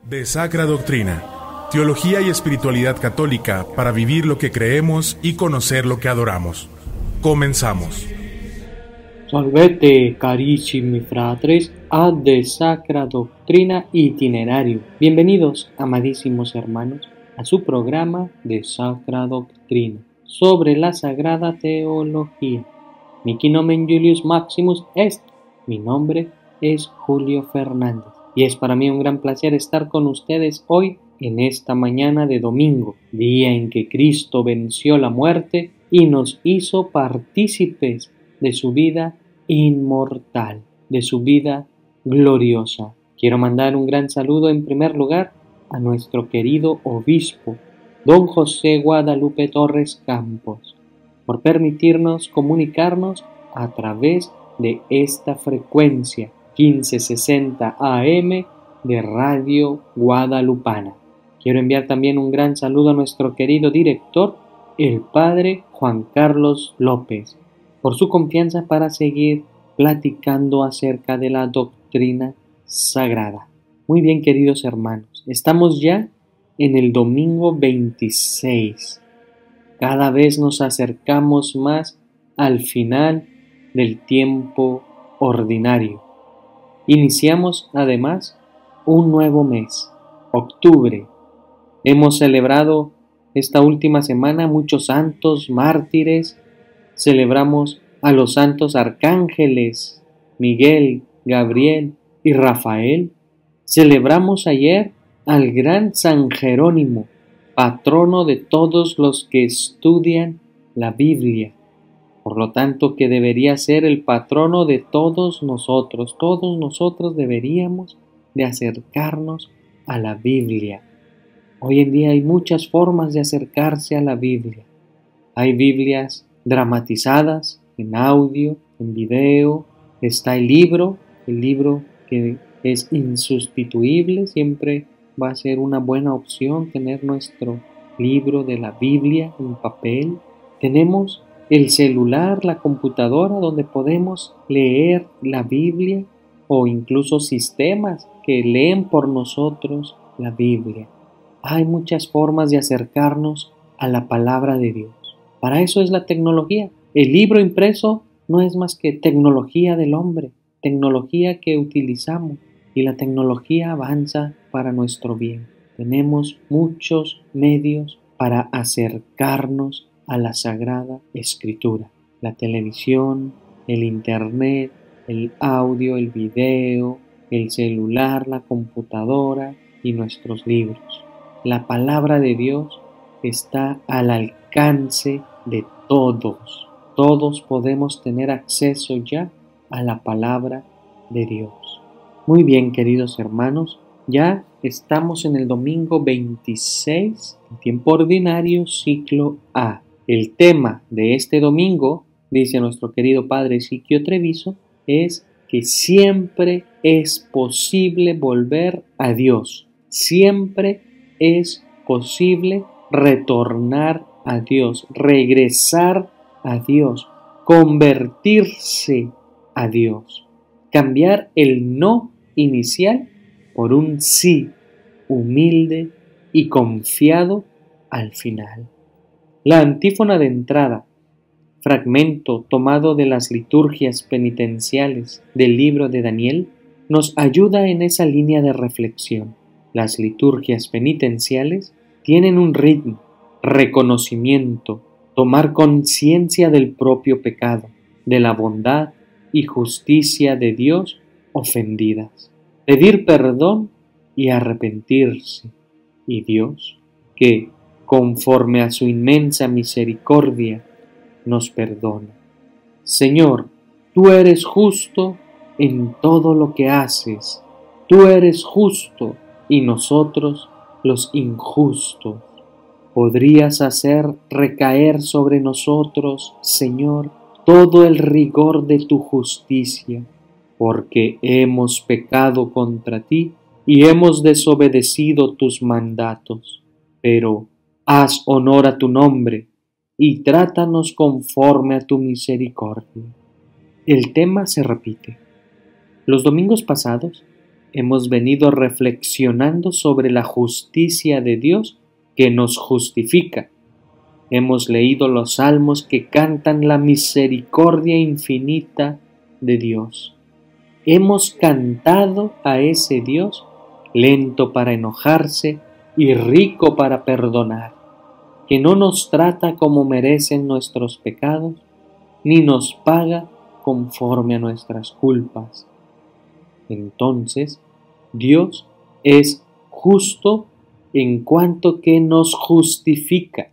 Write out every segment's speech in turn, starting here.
De Sacra Doctrina, teología y espiritualidad católica para vivir lo que creemos y conocer lo que adoramos. Comenzamos. Salvete, carissimi fratres, ad De Sacra Doctrina Itinerario. Bienvenidos, amadísimos hermanos, a su programa de Sacra Doctrina, sobre la Sagrada Teología. Mihi nomen Julius Maximus est. Mi nombre es Julio Fernández. Y es para mí un gran placer estar con ustedes hoy en esta mañana de domingo, día en que Cristo venció la muerte y nos hizo partícipes de su vida inmortal, de su vida gloriosa. Quiero mandar un gran saludo en primer lugar a nuestro querido obispo, don José Guadalupe Torres Campos, por permitirnos comunicarnos a través de esta frecuencia 1560 AM de Radio Guadalupana. Quiero enviar también un gran saludo a nuestro querido director, el Padre Juan Carlos López, por su confianza para seguir platicando acerca de la doctrina sagrada. Muy bien, queridos hermanos, estamos ya en el domingo 26. Cada vez nos acercamos más al final del tiempo ordinario. Iniciamos además un nuevo mes, octubre. Hemos celebrado esta última semana muchos santos, mártires. Celebramos a los santos arcángeles Miguel, Gabriel y Rafael. Celebramos ayer al gran San Jerónimo, patrono de todos los que estudian la Biblia. Por lo tanto, que debería ser el patrono de todos nosotros. Todos nosotros deberíamos de acercarnos a la Biblia. Hoy en día hay muchas formas de acercarse a la Biblia. Hay Biblias dramatizadas, en audio, en video. Está el libro que es insustituible. Siempre va a ser una buena opción tener nuestro libro de la Biblia en papel. Tenemos el celular, la computadora, donde podemos leer la Biblia, o incluso sistemas que leen por nosotros la Biblia. Hay muchas formas de acercarnos a la palabra de Dios. Para eso es la tecnología. El libro impreso no es más que tecnología del hombre, tecnología que utilizamos, y la tecnología avanza para nuestro bien. Tenemos muchos medios para acercarnos a la Sagrada Escritura. La televisión, el internet, el audio, el video, el celular, la computadora y nuestros libros. La palabra de Dios está al alcance de todos. Todos podemos tener acceso ya a la palabra de Dios. Muy bien, queridos hermanos, ya estamos en el domingo 26, el tiempo ordinario, ciclo A. El tema de este domingo, dice nuestro querido padre Siquio Treviso, es que siempre es posible volver a Dios. Siempre es posible retornar a Dios, regresar a Dios, convertirse a Dios, cambiar el no inicial por un sí humilde y confiado al final. La antífona de entrada, fragmento tomado de las liturgias penitenciales del libro de Daniel, nos ayuda en esa línea de reflexión. Las liturgias penitenciales tienen un ritmo, reconocimiento, tomar conciencia del propio pecado, de la bondad y justicia de Dios ofendidas, pedir perdón y arrepentirse. Y Dios, que conforme a su inmensa misericordia, nos perdona. Señor, tú eres justo en todo lo que haces. Tú eres justo y nosotros los injustos. Podrías hacer recaer sobre nosotros, Señor, todo el rigor de tu justicia, porque hemos pecado contra ti y hemos desobedecido tus mandatos. Pero haz honor a tu nombre y trátanos conforme a tu misericordia. El tema se repite. Los domingos pasados hemos venido reflexionando sobre la justicia de Dios que nos justifica. Hemos leído los salmos que cantan la misericordia infinita de Dios. Hemos cantado a ese Dios lento para enojarse y rico para perdonar, que no nos trata como merecen nuestros pecados, ni nos paga conforme a nuestras culpas. Entonces, Dios es justo en cuanto que nos justifica.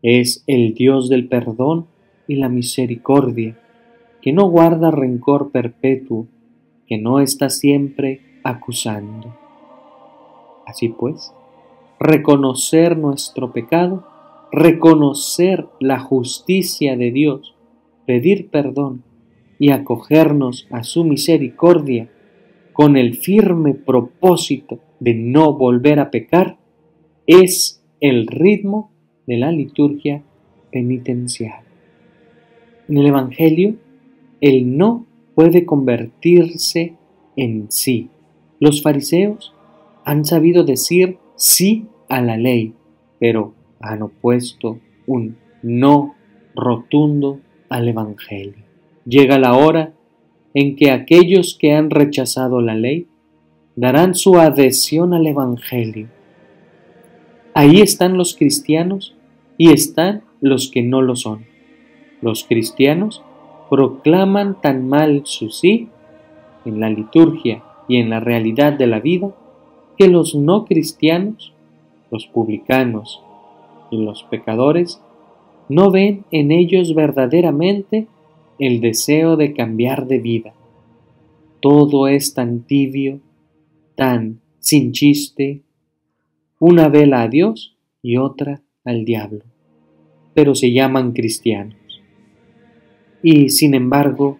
Es el Dios del perdón y la misericordia, que no guarda rencor perpetuo, que no está siempre acusando. Así pues, reconocer nuestro pecado, reconocer la justicia de Dios, pedir perdón y acogernos a su misericordia con el firme propósito de no volver a pecar, es el ritmo de la liturgia penitencial. En el Evangelio, el no puede convertirse en sí. Los fariseos han sabido decir sí a la ley, pero han opuesto un no rotundo al Evangelio. Llega la hora en que aquellos que han rechazado la ley darán su adhesión al Evangelio. Ahí están los cristianos y están los que no lo son. Los cristianos proclaman tan mal su sí en la liturgia y en la realidad de la vida que los no cristianos, los publicanos y los pecadores no ven en ellos verdaderamente el deseo de cambiar de vida. Todo es tan tibio, tan sin chiste, una vela a Dios y otra al diablo, pero se llaman cristianos. Y sin embargo,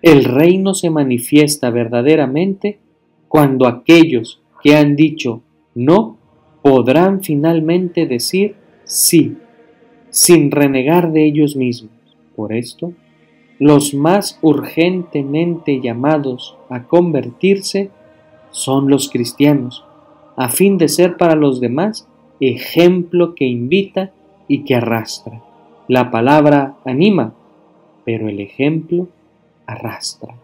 el reino se manifiesta verdaderamente cuando aquellos que han dicho no podrán finalmente decir sí, sin renegar de ellos mismos. Por esto, los más urgentemente llamados a convertirse son los cristianos, a fin de ser para los demás ejemplo que invita y que arrastra. La palabra anima, pero el ejemplo arrastra.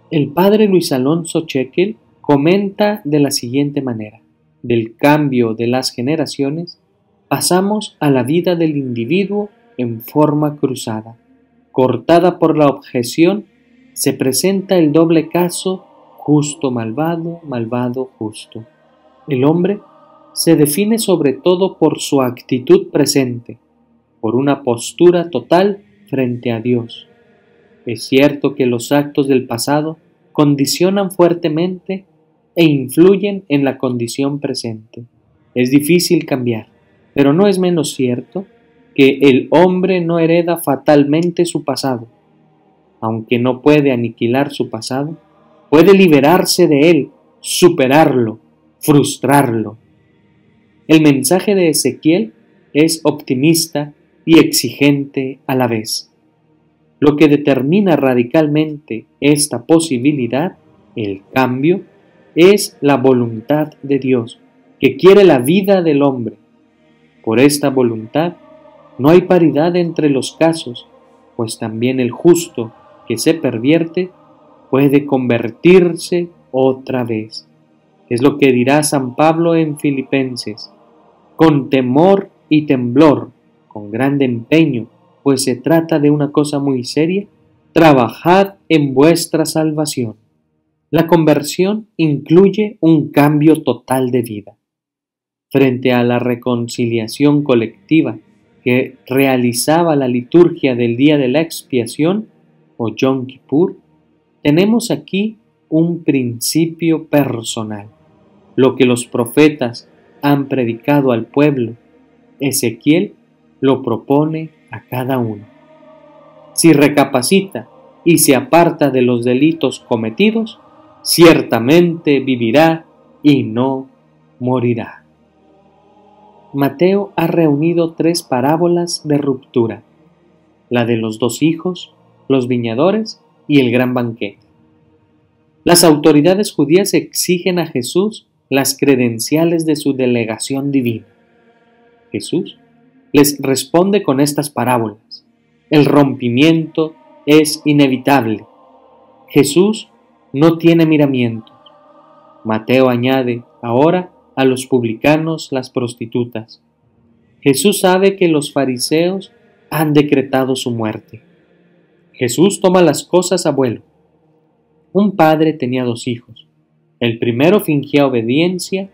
El padre Luis Alonso Chequel comenta de la siguiente manera: del cambio de las generaciones pasamos a la vida del individuo en forma cruzada. Cortada por la objeción, se presenta el doble caso justo malvado, malvado justo. El hombre se define sobre todo por su actitud presente, por una postura total frente a Dios. Es cierto que los actos del pasado condicionan fuertemente e influyen en la condición presente. Es difícil cambiar, pero no es menos cierto que el hombre no hereda fatalmente su pasado. Aunque no puede aniquilar su pasado, puede liberarse de él, superarlo, frustrarlo. El mensaje de Ezequiel es optimista y exigente a la vez. Lo que determina radicalmente esta posibilidad, el cambio, es la voluntad de Dios, que quiere la vida del hombre. Por esta voluntad, no hay paridad entre los casos, pues también el justo que se pervierte puede convertirse otra vez. Es lo que dirá San Pablo en Filipenses: con temor y temblor, con grande empeño, pues se trata de una cosa muy seria, trabajad en vuestra salvación. La conversión incluye un cambio total de vida. Frente a la reconciliación colectiva que realizaba la liturgia del día de la expiación o Yom Kippur, tenemos aquí un principio personal. Lo que los profetas han predicado al pueblo, Ezequiel lo propone a cada uno. Si recapacita y se aparta de los delitos cometidos, ciertamente vivirá y no morirá. Mateo ha reunido 3 parábolas de ruptura: la de los 2 hijos, los viñadores y el gran banquete. Las autoridades judías exigen a Jesús las credenciales de su delegación divina. Jesús les responde con estas parábolas. El rompimiento es inevitable. Jesús no tiene miramientos. Mateo añade ahora a los publicanos, las prostitutas. Jesús sabe que los fariseos han decretado su muerte. Jesús toma las cosas a vuelo. Un padre tenía 2 hijos. El primero fingía obediencia,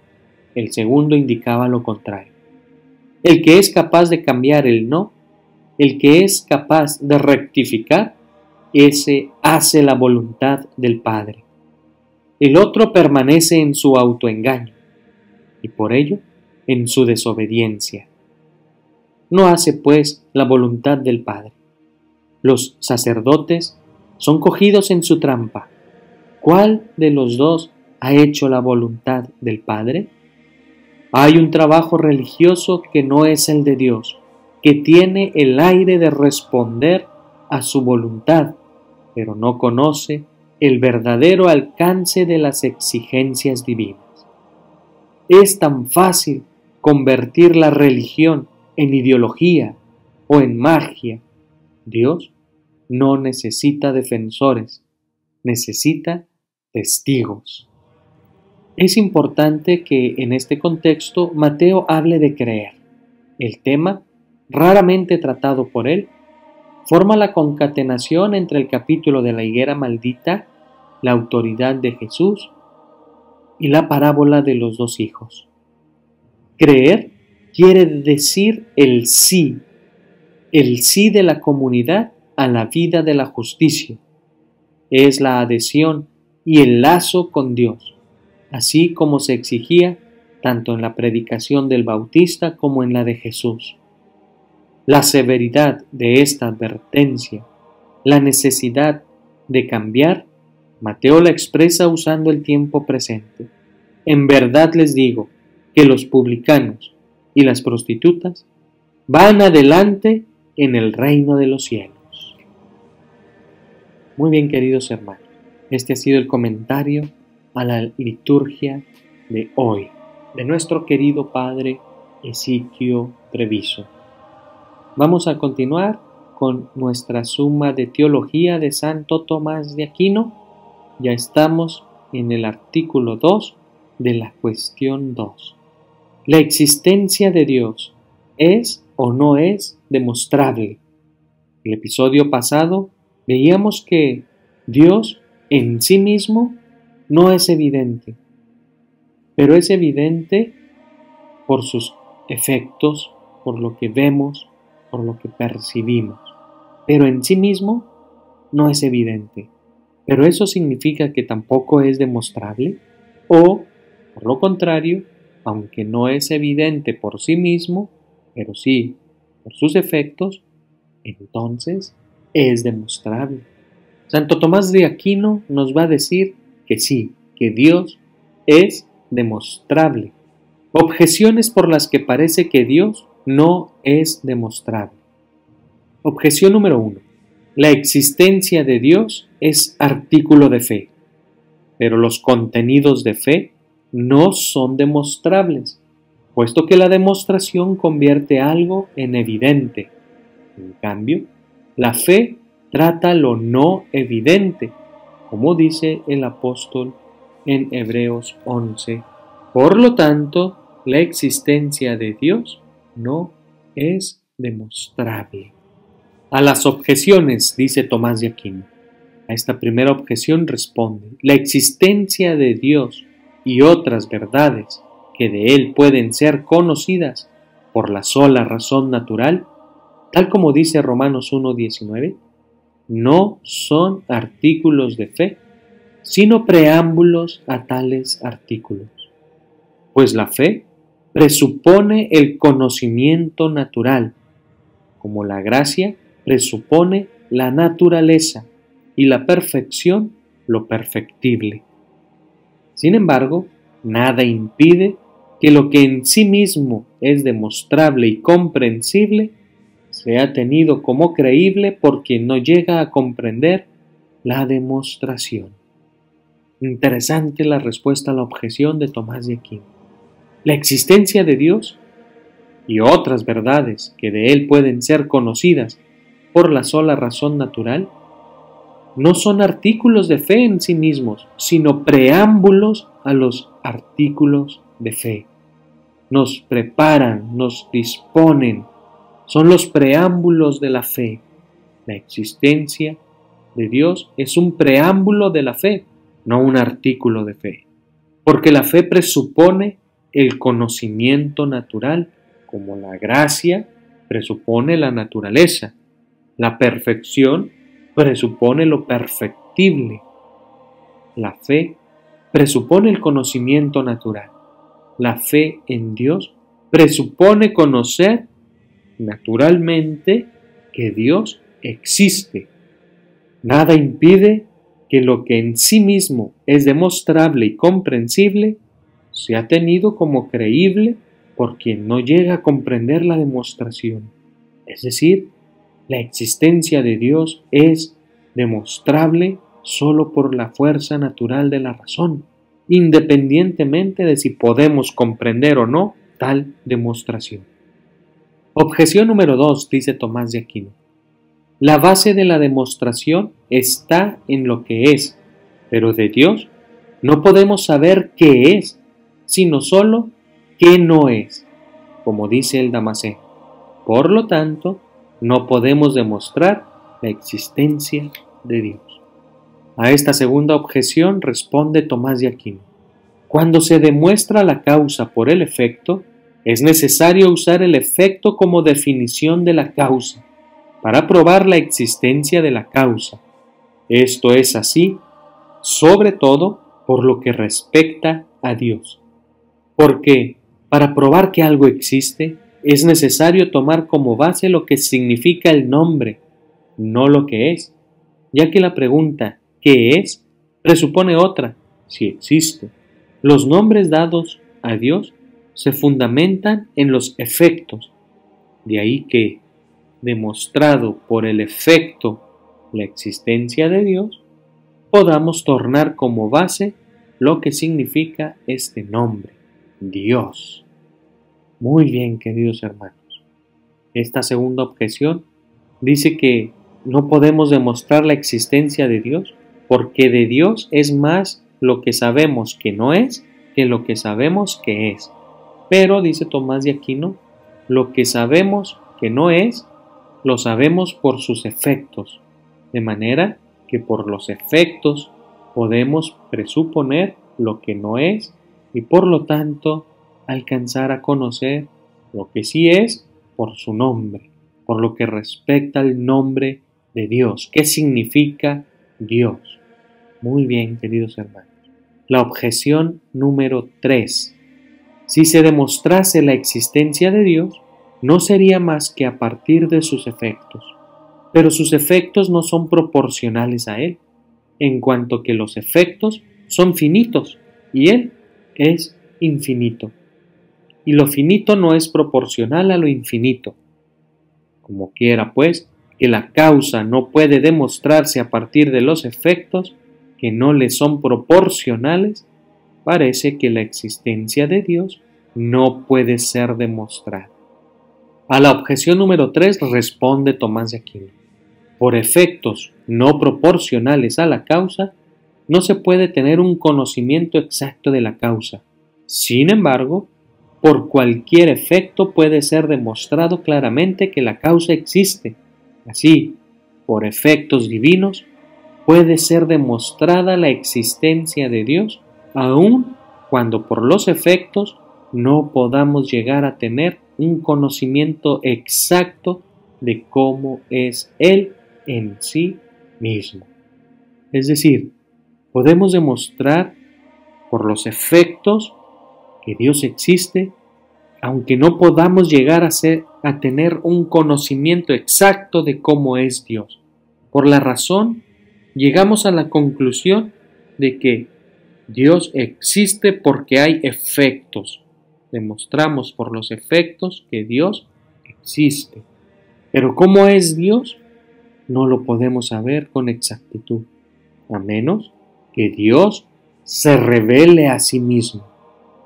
el segundo indicaba lo contrario. El que es capaz de cambiar el no, el que es capaz de rectificar, ese hace la voluntad del Padre. El otro permanece en su autoengaño y por ello en su desobediencia. No hace pues la voluntad del Padre. Los sacerdotes son cogidos en su trampa. ¿Cuál de los dos ha hecho la voluntad del Padre? Hay un trabajo religioso que no es el de Dios, que tiene el aire de responder a su voluntad, pero no conoce el verdadero alcance de las exigencias divinas. Es tan fácil convertir la religión en ideología o en magia. Dios no necesita defensores, necesita testigos. Es importante que en este contexto Mateo hable de creer. El tema, raramente tratado por él, forma la concatenación entre el capítulo de la higuera maldita, la autoridad de Jesús y la parábola de los 2 hijos. Creer quiere decir el sí de la comunidad a la vida de la justicia. Es la adhesión y el lazo con Dios, así como se exigía tanto en la predicación del Bautista como en la de Jesús. La severidad de esta advertencia, la necesidad de cambiar, Mateo la expresa usando el tiempo presente. En verdad les digo que los publicanos y las prostitutas van adelante en el reino de los cielos. Muy bien, queridos hermanos, este ha sido el comentario a la liturgia de hoy, de nuestro querido Padre Ezequiel Treviso. Vamos a continuar con nuestra suma de teología de Santo Tomás de Aquino. Ya estamos en el artículo 2 de la cuestión 2. ¿La existencia de Dios es o no es demostrable? El episodio pasado veíamos que Dios en sí mismo no es evidente, pero es evidente por sus efectos, por lo que vemos, por lo que percibimos. Pero en sí mismo no es evidente. ¿Pero eso significa que tampoco es demostrable? O, por lo contrario, aunque no es evidente por sí mismo, pero sí por sus efectos, entonces es demostrable. Santo Tomás de Aquino nos va a decir que sí, que Dios es demostrable. Objeciones por las que parece que Dios no es demostrable. Objeción número 1. La existencia de Dios es artículo de fe, pero los contenidos de fe no son demostrables, puesto que la demostración convierte algo en evidente. En cambio, la fe trata lo no evidente, como dice el apóstol en Hebreos 11. Por lo tanto, la existencia de Dios no es demostrable. A las objeciones, dice Tomás de Aquino. A esta primera objeción responde: la existencia de Dios y otras verdades que de Él pueden ser conocidas por la sola razón natural, tal como dice Romanos 1:19, no son artículos de fe, sino preámbulos a tales artículos. Pues la fe presupone el conocimiento natural, como la gracia presupone la naturaleza y la perfección lo perfectible. Sin embargo, nada impide que lo que en sí mismo es demostrable y comprensible sea tenido como creíble por quien no llega a comprender la demostración. Interesante la respuesta a la objeción de Tomás de Aquino. La existencia de Dios y otras verdades que de Él pueden ser conocidas por la sola razón natural no son artículos de fe en sí mismos, sino preámbulos a los artículos de fe. Nos preparan, nos disponen, son los preámbulos de la fe. La existencia de Dios es un preámbulo de la fe, no un artículo de fe, porque la fe presupone el conocimiento natural, como la gracia presupone la naturaleza. La perfección presupone lo perfectible. La fe presupone el conocimiento natural. La fe en Dios presupone conocer naturalmente que Dios existe. Nada impide que lo que en sí mismo es demostrable y comprensible sea tenido como creíble por quien no llega a comprender la demostración. Es decir, la existencia de Dios es demostrable solo por la fuerza natural de la razón, independientemente de si podemos comprender o no tal demostración. Objeción número 2, dice Tomás de Aquino. La base de la demostración está en lo que es, pero de Dios no podemos saber qué es, sino solo qué no es, como dice el Damasceno. Por lo tanto, no podemos demostrar la existencia de Dios. A esta segunda objeción responde Tomás de Aquino. Cuando se demuestra la causa por el efecto, es necesario usar el efecto como definición de la causa, para probar la existencia de la causa. Esto es así, sobre todo por lo que respecta a Dios. Porque, para probar que algo existe, es necesario tomar como base lo que significa el nombre, no lo que es, ya que la pregunta ¿qué es? Presupone otra, si existe. Los nombres dados a Dios se fundamentan en los efectos, de ahí que, demostrado por el efecto la existencia de Dios, podamos tornar como base lo que significa este nombre, Dios. Muy bien, queridos hermanos. Esta segunda objeción dice que no podemos demostrar la existencia de Dios porque de Dios es más lo que sabemos que no es que lo que sabemos que es. Pero, dice Tomás de Aquino, lo que sabemos que no es, lo sabemos por sus efectos, de manera que por los efectos podemos presuponer lo que no es y por lo tanto alcanzar a conocer lo que sí es por su nombre, por lo que respecta al nombre de Dios. ¿Qué significa Dios? Muy bien, queridos hermanos. La objeción número 3. Si se demostrase la existencia de Dios, no sería más que a partir de sus efectos, pero sus efectos no son proporcionales a Él, en cuanto que los efectos son finitos y Él es infinito. Y lo finito no es proporcional a lo infinito. Como quiera, pues, que la causa no puede demostrarse a partir de los efectos que no le son proporcionales, parece que la existencia de Dios no puede ser demostrada. A la objeción número 3 responde Tomás de Aquino. Por efectos no proporcionales a la causa, no se puede tener un conocimiento exacto de la causa. Sin embargo, por cualquier efecto puede ser demostrado claramente que la causa existe. Así, por efectos divinos, puede ser demostrada la existencia de Dios, aun cuando por los efectos no podamos llegar a tener un conocimiento exacto de cómo es Él en sí mismo. Es decir, podemos demostrar por los efectos que Dios existe, aunque no podamos llegar a tener un conocimiento exacto de cómo es Dios. Por la razón, llegamos a la conclusión de que Dios existe porque hay efectos. Demostramos por los efectos que Dios existe. Pero ¿cómo es Dios? No lo podemos saber con exactitud, a menos que Dios se revele a sí mismo,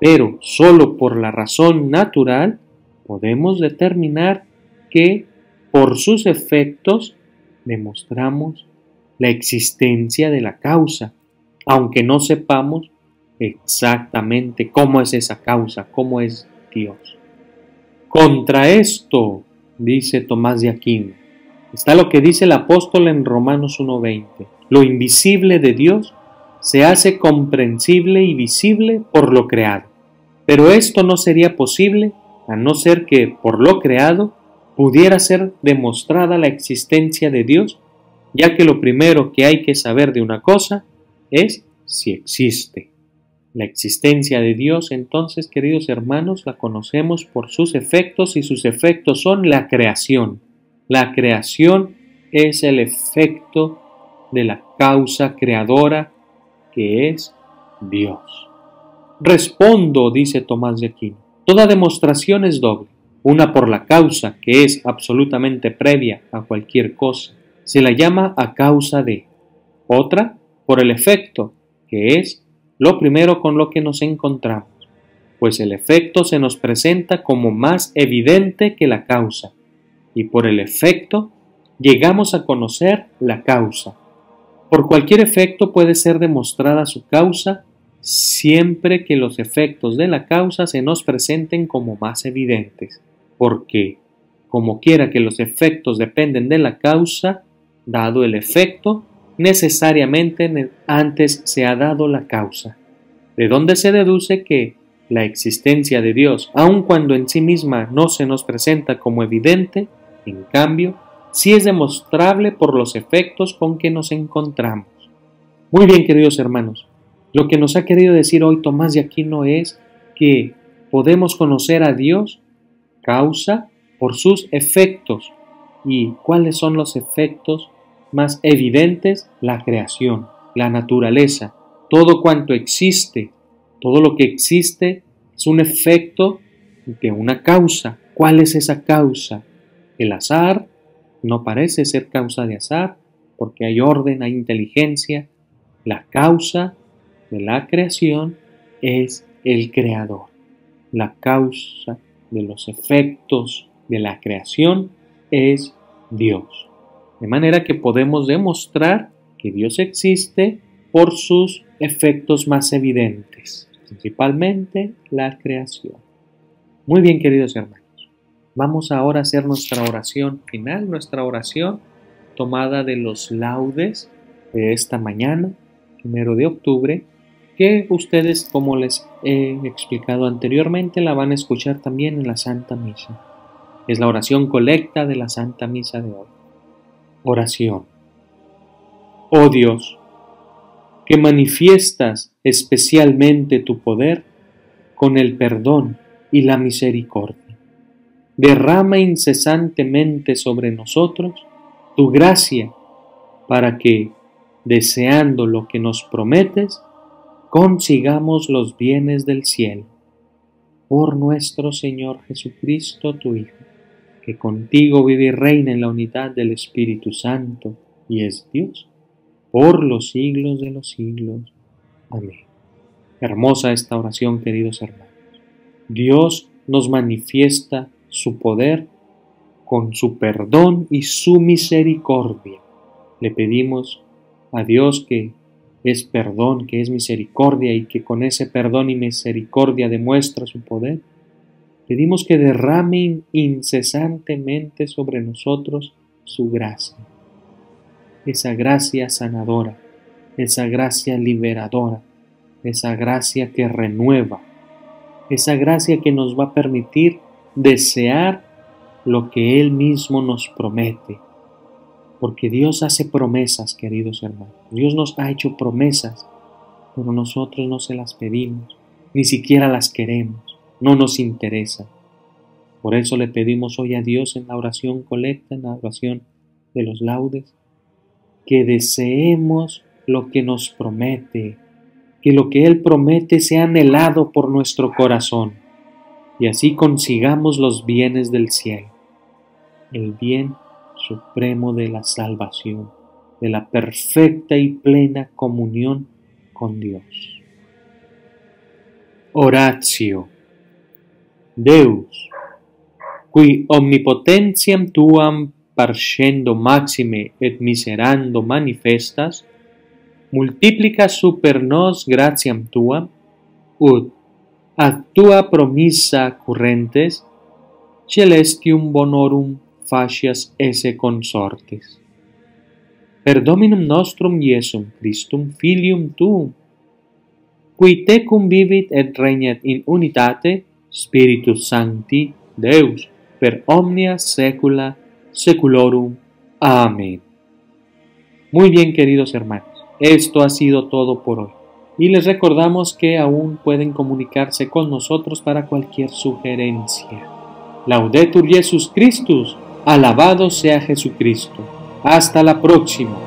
pero solo por la razón natural podemos determinar que por sus efectos demostramos la existencia de la causa, aunque no sepamos exactamente cómo es esa causa, cómo es Dios. Contra esto, dice Tomás de Aquino, está lo que dice el apóstol en Romanos 1:20. Lo invisible de Dios se hace comprensible y visible por lo creado. Pero esto no sería posible a no ser que por lo creado pudiera ser demostrada la existencia de Dios, ya que lo primero que hay que saber de una cosa es si existe. La existencia de Dios, entonces, queridos hermanos, la conocemos por sus efectos y sus efectos son la creación. La creación es el efecto de la causa creadora que es Dios. Respondo, dice Tomás de Aquino, toda demostración es doble. Una por la causa, que es absolutamente previa a cualquier cosa, se la llama a causa de. Otra por el efecto, que es lo primero con lo que nos encontramos, pues el efecto se nos presenta como más evidente que la causa, y por el efecto llegamos a conocer la causa. Por cualquier efecto puede ser demostrada su causa siempre que los efectos de la causa se nos presenten como más evidentes, porque, como quiera que los efectos dependen de la causa, dado el efecto, necesariamente antes se ha dado la causa, de donde se deduce que la existencia de Dios, aun cuando en sí misma no se nos presenta como evidente, en cambio, sí es demostrable por los efectos con que nos encontramos. Muy bien, queridos hermanos, lo que nos ha querido decir hoy Tomás de Aquino es que podemos conocer a Dios, causa, por sus efectos. ¿Y cuáles son los efectos más evidentes? La creación, la naturaleza, todo cuanto existe, todo lo que existe es un efecto de una causa. ¿Cuál es esa causa? El azar no parece ser causa de azar, porque hay orden, hay inteligencia. La causa de la creación es el creador. La causa de los efectos de la creación es Dios. De manera que podemos demostrar que Dios existe por sus efectos más evidentes, principalmente la creación. Muy bien, queridos hermanos. Vamos ahora a hacer nuestra oración final, nuestra oración tomada de los laudes de esta mañana, 1 de octubre, que ustedes, como les he explicado anteriormente, la van a escuchar también en la Santa Misa. Es la oración colecta de la Santa Misa de hoy. Oración. Oh Dios, que manifiestas especialmente tu poder con el perdón y la misericordia. Derrama incesantemente sobre nosotros tu gracia para que, deseando lo que nos prometes, consigamos los bienes del cielo. Por nuestro Señor Jesucristo, tu Hijo, que contigo vive y reina en la unidad del Espíritu Santo y es Dios, por los siglos de los siglos. Amén. Hermosa esta oración, queridos hermanos. Dios nos manifiesta su poder con su perdón y su misericordia. Le pedimos a Dios que es perdón, que es misericordia y que con ese perdón y misericordia demuestra su poder. Pedimos que derrame incesantemente sobre nosotros su gracia, esa gracia sanadora, esa gracia liberadora, esa gracia que renueva, esa gracia que nos va a permitir desear lo que Él mismo nos promete. Porque Dios hace promesas, queridos hermanos. Dios nos ha hecho promesas, pero nosotros no se las pedimos, ni siquiera las queremos, no nos interesa. Por eso le pedimos hoy a Dios en la oración colecta, en la oración de los laudes, que deseemos lo que nos promete, que lo que Él promete sea anhelado por nuestro corazón, y así consigamos los bienes del cielo, el bien supremo de la salvación, de la perfecta y plena comunión con Dios. Oratio. Deus, qui omnipotentiam tuam parcendo maxime et miserando manifestas, multiplica super nos gratiam tuam, ut ad tua promissa currentes, celestium bonorum facias esse consortes. Per Dominum nostrum Iesum Christum, Filium tuum, qui tecum vivit et regnat in unitate Spiritus Sancti, Deus, per omnia saecula saeculorum. Amén. Muy bien, queridos hermanos, esto ha sido todo por hoy. Y les recordamos que aún pueden comunicarse con nosotros para cualquier sugerencia. Laudetur Jesus Christus, alabado sea Jesucristo. Hasta la próxima.